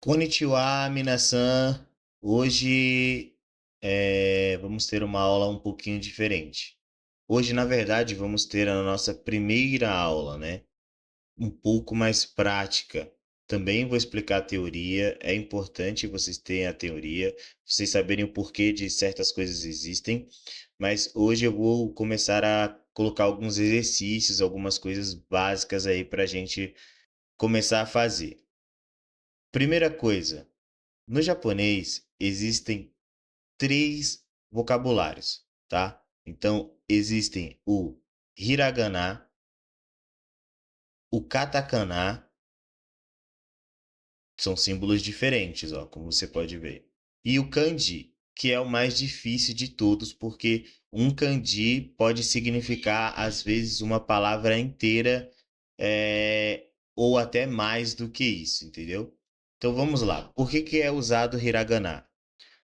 Konnichiwa, minasan. Hoje vamos ter uma aula um pouquinho diferente. Hoje, na verdade, vamos ter a nossa primeira aula, né? Um pouco mais prática. Também vou explicar a teoria. É importante vocês terem a teoria, vocês saberem o porquê de certas coisas existem. Mas hoje eu vou começar a colocar alguns exercícios, algumas coisas básicas aí para a gente começar a fazer. Primeira coisa. No japonês existem três vocabulários, tá? Então existem o hiragana, o katakana, são símbolos diferentes, ó, como você pode ver, e o kanji, que é o mais difícil de todos, porque um kanji pode significar às vezes uma palavra inteira, ou até mais do que isso, entendeu? Então vamos lá. Por que é usado hiragana?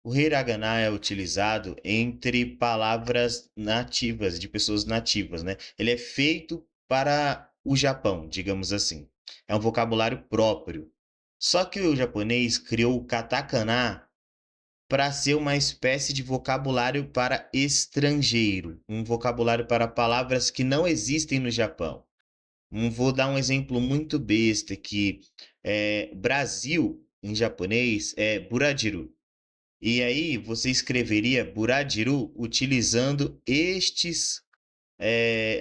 O hiragana é utilizado entre palavras nativas, de pessoas nativas, né? Ele é feito para o Japão, digamos assim. É um vocabulário próprio. Só que o japonês criou o katakana para ser uma espécie de vocabulário para estrangeiro, um vocabulário para palavras que não existem no Japão. Vou dar um exemplo muito besta que Brasil em japonês é Buradiru. E aí você escreveria Buradiru utilizando estes,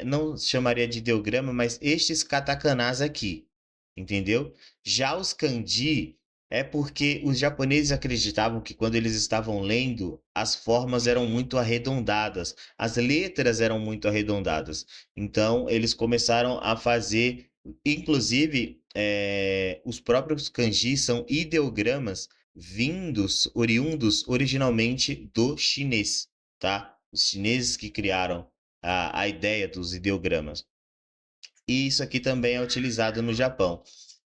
não chamaria de ideograma, mas estes katakanas aqui, entendeu? Já os kanji é porque os japoneses acreditavam que quando eles estavam lendo, as formas eram muito arredondadas, as letras eram muito arredondadas. Então eles começaram a fazer, inclusive, os próprios kanji são ideogramas oriundos originalmente do chinês, tá? Os chineses que criaram a ideia dos ideogramas. E isso aqui também é utilizado no Japão.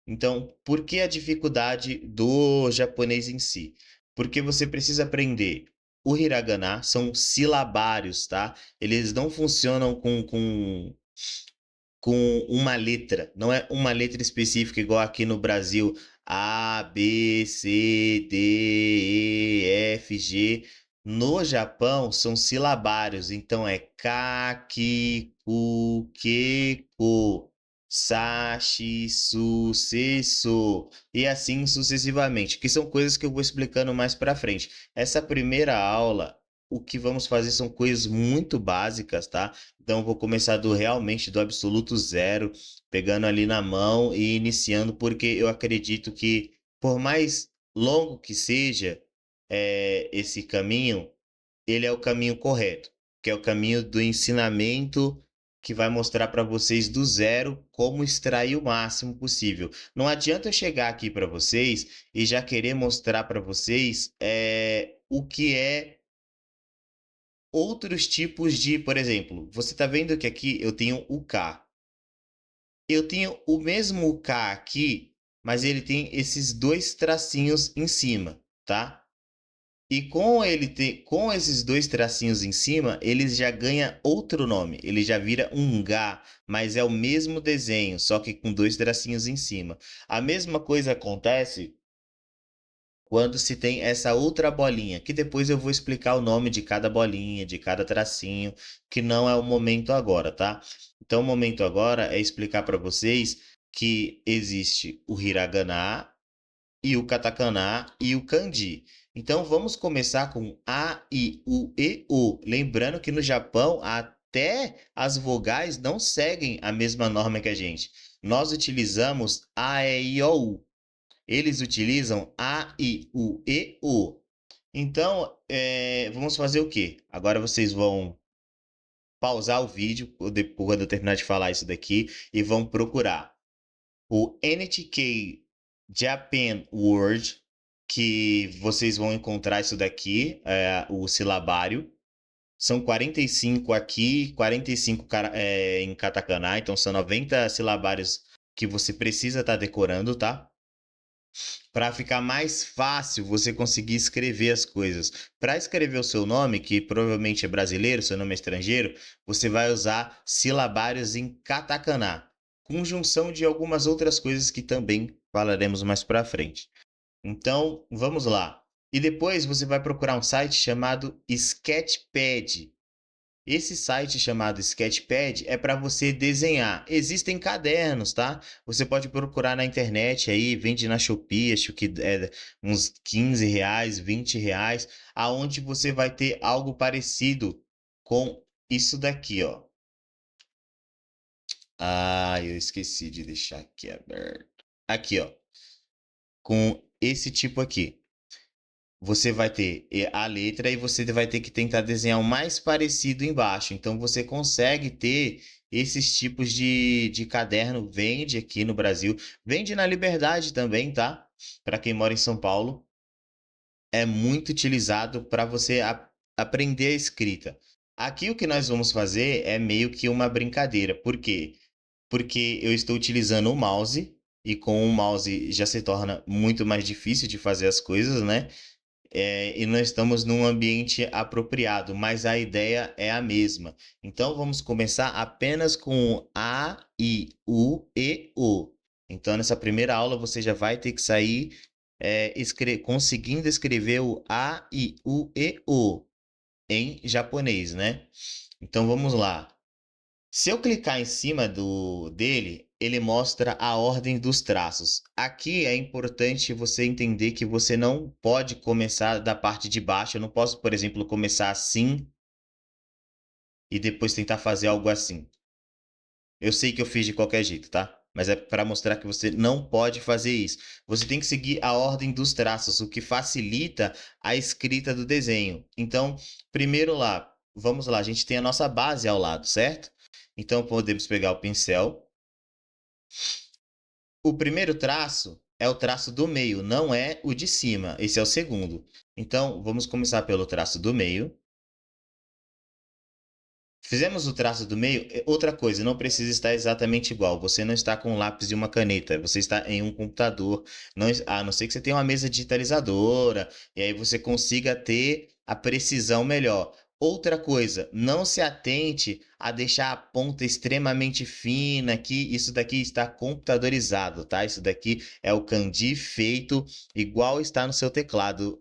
Então, por que a dificuldade do japonês em si? Porque você precisa aprender o hiragana, são silabários, tá? Eles não funcionam com uma letra, não é uma letra específica igual aqui no Brasil, A, B, C, D, E, F, G. No Japão são silabários, então é Ka, Ki, Ku, Ke, Ko, Sa, Shi, Su, Se, So, e assim sucessivamente, que são coisas que eu vou explicando mais para frente. Essa primeira aula, o que vamos fazer são coisas muito básicas, tá? Então, vou começar realmente do absoluto zero, pegando ali na mão e iniciando, porque eu acredito que, por mais longo que seja, esse caminho, ele é o caminho correto, que é o caminho do ensinamento que vai mostrar para vocês do zero como extrair o máximo possível. Não adianta eu chegar aqui para vocês e já querer mostrar para vocês o que é outros tipos de, por exemplo, você está vendo que aqui eu tenho o K. Eu tenho o mesmo K aqui, mas ele tem esses dois tracinhos em cima, tá? E com esses dois tracinhos em cima, ele já ganha outro nome. Ele já vira um Gá, mas é o mesmo desenho, só que com dois tracinhos em cima. A mesma coisa acontece quando se tem essa outra bolinha, que depois eu vou explicar o nome de cada bolinha, de cada tracinho, que não é o momento agora, tá? Então, o momento agora é explicar para vocês que existe o hiragana e o katakana e o kanji. Então, vamos começar com A, I, U, E, O. Lembrando que no Japão, até as vogais não seguem a mesma norma que a gente. Nós utilizamos A, E, I, O, U. Eles utilizam A, I, U, E, O. Então, vamos fazer o quê? Agora vocês vão pausar o vídeo quando eu terminar de falar isso daqui e vão procurar o NTK Japan Word, que vocês vão encontrar isso daqui, o silabário. São 45 aqui, 45 em katakana, então são 90 silabários que você precisa estar decorando, tá? Para ficar mais fácil você conseguir escrever as coisas. Para escrever o seu nome, que provavelmente é brasileiro, seu nome é estrangeiro, você vai usar silabários em katakana, conjunção de algumas outras coisas que também falaremos mais para frente. Então, vamos lá. E depois você vai procurar um site chamado Sketchpad. Esse site chamado Sketchpad é para você desenhar. Existem cadernos, tá? Você pode procurar na internet aí, vende na Shopee, acho que é uns R$ 15, R$ 20, aonde você vai ter algo parecido com isso daqui, ó. Ah, eu esqueci de deixar aqui aberto. Aqui, ó, com esse tipo aqui. Você vai ter a letra e você vai ter que tentar desenhar o mais parecido embaixo. Então você consegue ter esses tipos de caderno, vende aqui no Brasil, vende na Liberdade também, tá? Para quem mora em São Paulo, é muito utilizado para você aprender a escrita. Aqui o que nós vamos fazer é meio que uma brincadeira. Por quê? Porque eu estou utilizando o mouse e com o mouse já se torna muito mais difícil de fazer as coisas, né? E nós estamos num ambiente apropriado, mas a ideia é a mesma. Então vamos começar apenas com o A, I, U, E, O. Então nessa primeira aula você já vai ter que sair conseguindo escrever o A, I, U, E, O em japonês, né? Então vamos lá. Se eu clicar em cima dele, ele mostra a ordem dos traços. Aqui é importante você entender que você não pode começar da parte de baixo. Eu não posso, por exemplo, começar assim e depois tentar fazer algo assim. Eu sei que eu fiz de qualquer jeito, tá? Mas é para mostrar que você não pode fazer isso. Você tem que seguir a ordem dos traços, o que facilita a escrita do desenho. Então, primeiro lá, vamos lá, a gente tem a nossa base ao lado, certo? Então, podemos pegar o pincel. O primeiro traço é o traço do meio, não é o de cima. Esse é o segundo. Então, vamos começar pelo traço do meio. Fizemos o traço do meio. Outra coisa, não precisa estar exatamente igual. Você não está com um lápis e uma caneta. Você está em um computador. Não, a não ser que você tenha uma mesa digitalizadora. E aí você consiga ter a precisão melhor. Outra coisa, não se atente a deixar a ponta extremamente fina, que isso daqui está computadorizado, tá? Isso daqui é o kanji feito igual está no seu teclado.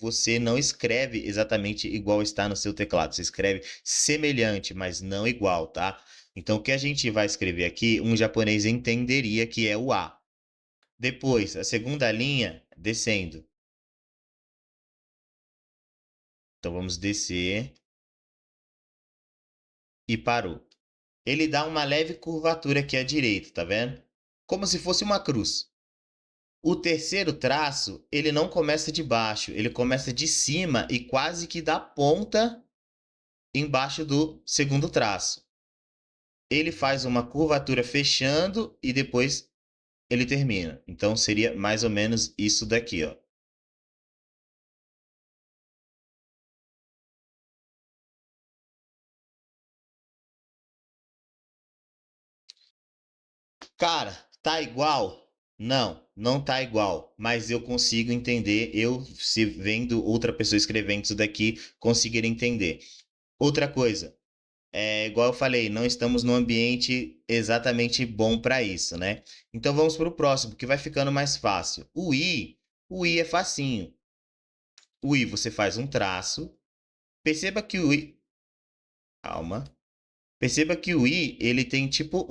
Você não escreve exatamente igual está no seu teclado. Você escreve semelhante, mas não igual, tá? Então, o que a gente vai escrever aqui, um japonês entenderia que é o A. Depois, a segunda linha, descendo. Então, vamos descer e parou. Ele dá uma leve curvatura aqui à direita, tá vendo? Como se fosse uma cruz. O terceiro traço, ele não começa de baixo, ele começa de cima e quase que da ponta embaixo do segundo traço. Ele faz uma curvatura fechando e depois ele termina. Então seria mais ou menos isso daqui, ó. Cara, tá igual? Não, não tá igual, mas eu consigo entender, eu se vendo outra pessoa escrevendo isso daqui, conseguir entender. Outra coisa, igual eu falei, não estamos num ambiente exatamente bom para isso, né? Então vamos para o próximo, que vai ficando mais fácil. O I é facinho. O I você faz um traço. Perceba que o I, calma. Perceba que o I, ele tem tipo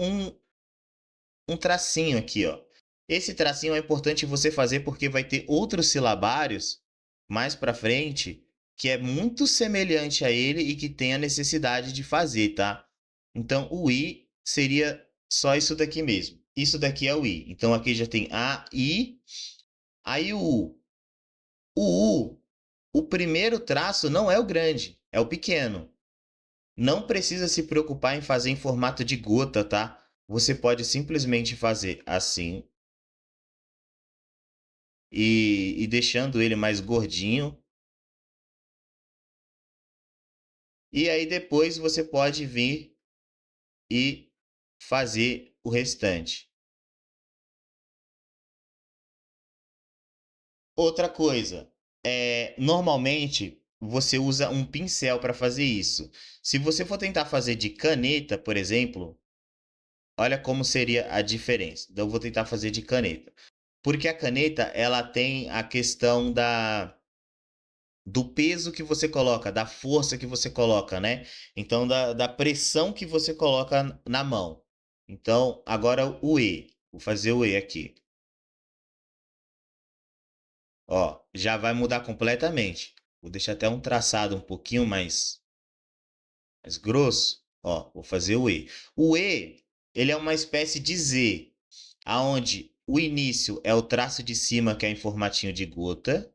um tracinho aqui, ó. Esse tracinho é importante você fazer porque vai ter outros silabários mais para frente que é muito semelhante a ele e que tem a necessidade de fazer, tá? Então, o I seria só isso daqui mesmo. Isso daqui é o I. Então, aqui já tem A, I. Aí o U. O U, o primeiro traço não é o grande, é o pequeno. Não precisa se preocupar em fazer em formato de gota, tá? Você pode simplesmente fazer assim e deixando ele mais gordinho. E aí depois você pode vir e fazer o restante. Outra coisa, normalmente você usa um pincel para fazer isso. Se você for tentar fazer de caneta, por exemplo, olha como seria a diferença. Então eu vou tentar fazer de caneta. Porque a caneta, ela tem a questão do peso que você coloca, da força que você coloca, né? Então, da pressão que você coloca na mão. Então, agora o E. Vou fazer o E aqui. Ó, já vai mudar completamente. Vou deixar até um traçado um pouquinho mais grosso. Ó, vou fazer o E. O E, ele é uma espécie de Z, aonde o início é o traço de cima, que é em formatinho de gota.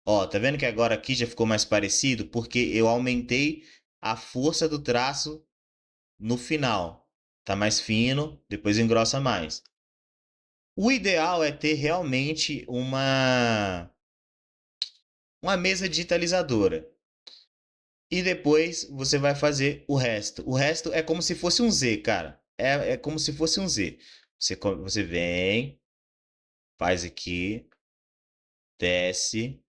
Ó, tá vendo que agora aqui já ficou mais parecido? Porque eu aumentei a força do traço no final. Tá mais fino, depois engrossa mais. O ideal é ter realmente uma mesa digitalizadora. E depois você vai fazer o resto. O resto é como se fosse um Z, cara. É como se fosse um Z. Você vem, faz aqui, desce.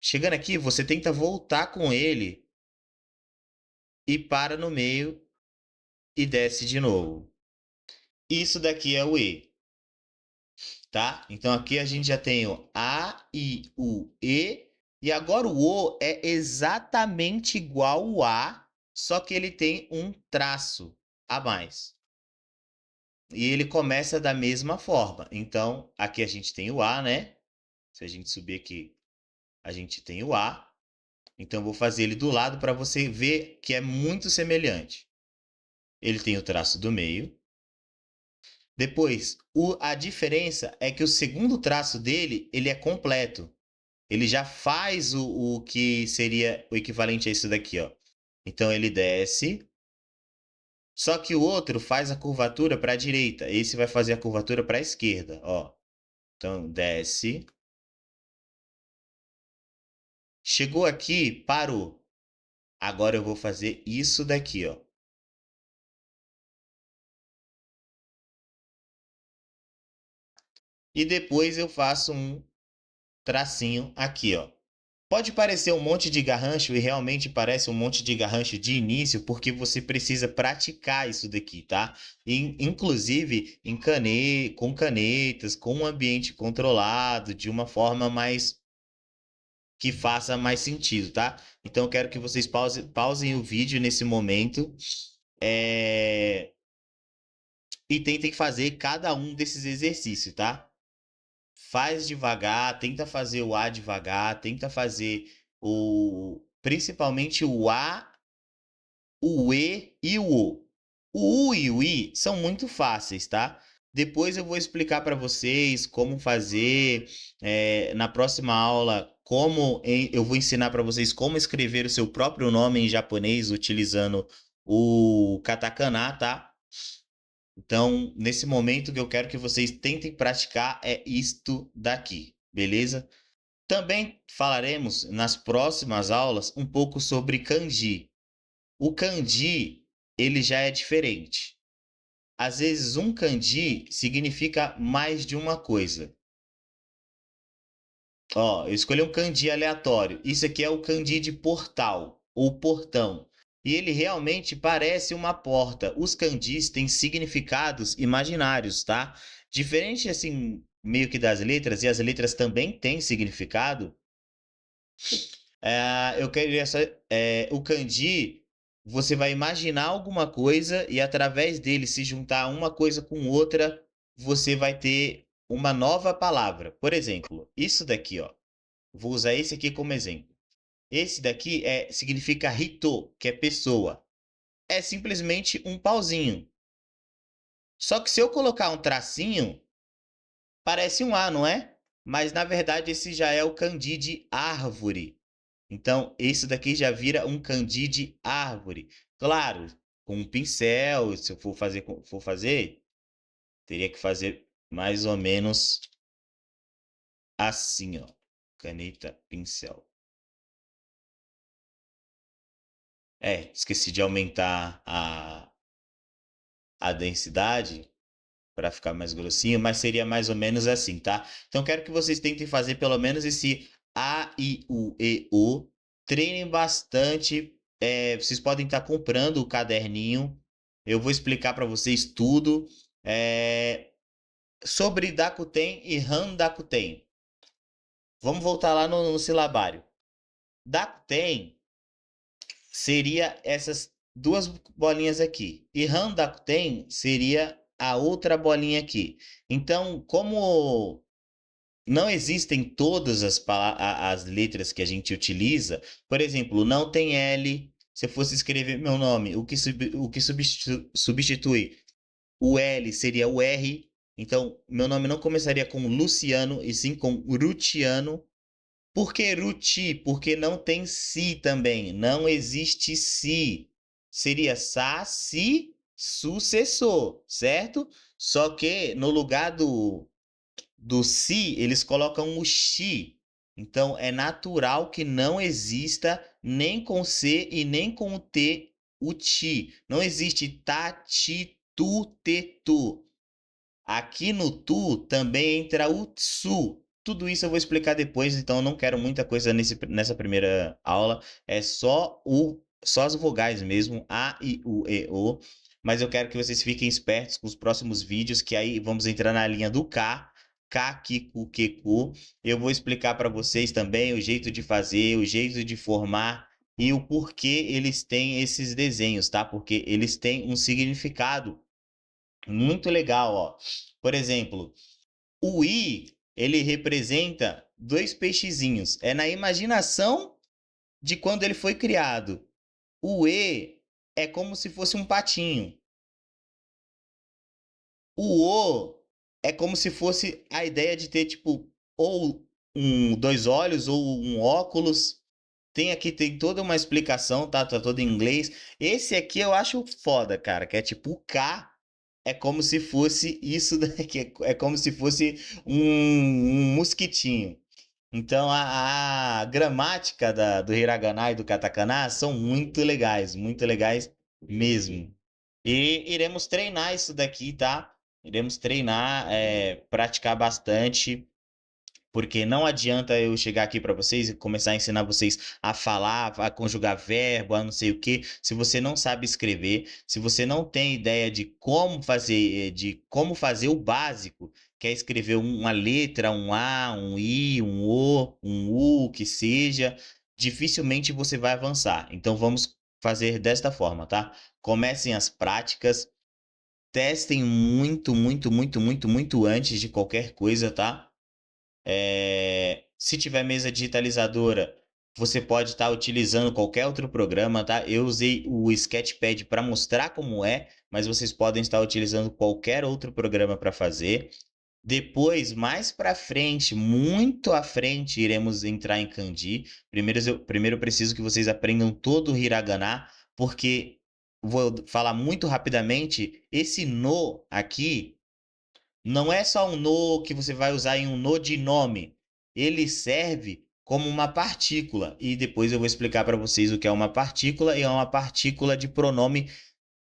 Chegando aqui, você tenta voltar com ele e para no meio e desce de novo. Isso daqui é o E, tá? Então aqui a gente já tem o A, I, U, E. E agora o O é exatamente igual ao A, só que ele tem um traço a mais. E ele começa da mesma forma. Então, aqui a gente tem o A, né? Se a gente subir aqui, a gente tem o A. Então, eu vou fazer ele do lado para você ver que é muito semelhante. Ele tem o traço do meio. Depois, a diferença é que o segundo traço dele, ele é completo. Ele já faz o que seria o equivalente a isso daqui, ó. Então, ele desce. Só que o outro faz a curvatura para a direita. Esse vai fazer a curvatura para a esquerda, ó. Então, desce. Chegou aqui, parou. Agora eu vou fazer isso daqui, ó. E depois eu faço um tracinho aqui, ó. Pode parecer um monte de garrancho e realmente parece um monte de garrancho de início, porque você precisa praticar isso daqui, tá? Inclusive com canetas, com um ambiente controlado, de uma forma mais que faça mais sentido, tá? Então eu quero que vocês pausem o vídeo nesse momento. É, e tentem fazer cada um desses exercícios, tá? Faz devagar, tenta fazer o A devagar, tenta fazer principalmente o A, o E e o O. O U e o I são muito fáceis, tá? Depois eu vou explicar para vocês como fazer na próxima aula. Eu vou ensinar para vocês como escrever o seu próprio nome em japonês utilizando o katakana, tá? Então, nesse momento que eu quero que vocês tentem praticar é isto daqui, beleza? Também falaremos nas próximas aulas um pouco sobre kanji. O kanji, ele já é diferente. Às vezes, um kanji significa mais de uma coisa. Ó, eu escolhi um kanji aleatório. Isso aqui é o kanji de portal ou portão. E ele realmente parece uma porta. Os kanjis têm significados imaginários, tá? Diferente assim, meio que das letras, e as letras também têm significado. Eu queria só, o kanji, você vai imaginar alguma coisa e através dele se juntar uma coisa com outra, você vai ter uma nova palavra. Por exemplo, isso daqui, ó. Vou usar esse aqui como exemplo. Esse daqui significa hito, que é pessoa. É simplesmente um pauzinho. Só que se eu colocar um tracinho, parece um A, não é? Mas na verdade esse já é o kanji de árvore. Então, esse daqui já vira um kanji de árvore. Claro, com um pincel, se eu for fazer, teria que fazer mais ou menos assim, ó. Caneta, pincel. Esqueci de aumentar a densidade para ficar mais grossinho, mas seria mais ou menos assim, tá? Então quero que vocês tentem fazer pelo menos esse A, I, U, E, O. Treinem bastante. Vocês podem estar comprando o caderninho. Eu vou explicar para vocês tudo. É, sobre Dakuten e Handakuten. Vamos voltar lá no silabário. Dakuten seria essas duas bolinhas aqui. E Handakuten seria a outra bolinha aqui. Então, como não existem todas as letras que a gente utiliza, por exemplo, não tem L. Se eu fosse escrever meu nome, o que substitui o L seria o R. Então, meu nome não começaria com Luciano, e sim com Rutiano. Por que Ruti? Porque não tem si também. Não existe si. Seria sa, si, sucessor, certo? Só que no lugar do si, eles colocam o xi. Então, é natural que não exista nem com C e nem com o T o ti. Não existe ta, ti, tu, te, tu. Aqui no tu também entra o tsu. Tudo isso eu vou explicar depois, então eu não quero muita coisa nessa primeira aula. É só as vogais mesmo, a, i, u, e, o. Mas eu quero que vocês fiquem espertos com os próximos vídeos, que aí vamos entrar na linha do K, ki, ku, ke, ku. Eu vou explicar para vocês também o jeito de fazer, o jeito de formar e o porquê eles têm esses desenhos, tá? Porque eles têm um significado muito legal, ó. Por exemplo, o I, ele representa dois peixezinhos. É na imaginação de quando ele foi criado. O E é como se fosse um patinho. O O é como se fosse a ideia de ter, tipo, ou dois olhos ou um óculos. Tem toda uma explicação, tá? Tá todo em inglês. Esse aqui eu acho foda, cara, que é tipo o K é como se fosse isso daqui, é como se fosse um mosquitinho. Então a gramática do hiragana e do katakana são muito legais mesmo. E iremos treinar isso daqui, tá? Iremos treinar, praticar bastante. Porque não adianta eu chegar aqui para vocês e começar a ensinar vocês a falar, a conjugar verbo, a não sei o quê, se você não sabe escrever, se você não tem ideia de como fazer o básico, que é escrever uma letra, um A, um I, um O, um U, que seja, dificilmente você vai avançar. Então vamos fazer desta forma, tá? Comecem as práticas, testem muito antes de qualquer coisa, tá? Se tiver mesa digitalizadora, você pode estar utilizando qualquer outro programa, tá? Eu usei o Sketchpad para mostrar como é, mas vocês podem estar utilizando qualquer outro programa para fazer. Depois, mais para frente, muito à frente, iremos entrar em Kanji. Primeiro eu preciso que vocês aprendam todo o hiragana, porque vou falar muito rapidamente, esse no aqui não é só um no que você vai usar em um no de nome. Ele serve como uma partícula. E depois eu vou explicar para vocês o que é uma partícula e é uma partícula de pronome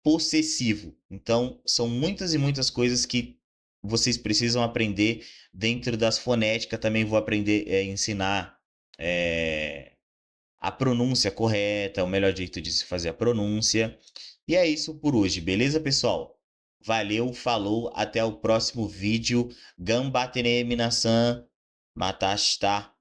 possessivo. Então, são muitas e muitas coisas que vocês precisam aprender dentro das fonéticas. Também vou aprender a ensinar a pronúncia correta, o melhor jeito de se fazer a pronúncia. E é isso por hoje, beleza, pessoal? Valeu, falou, até o próximo vídeo. Gambatene minasan, matashita.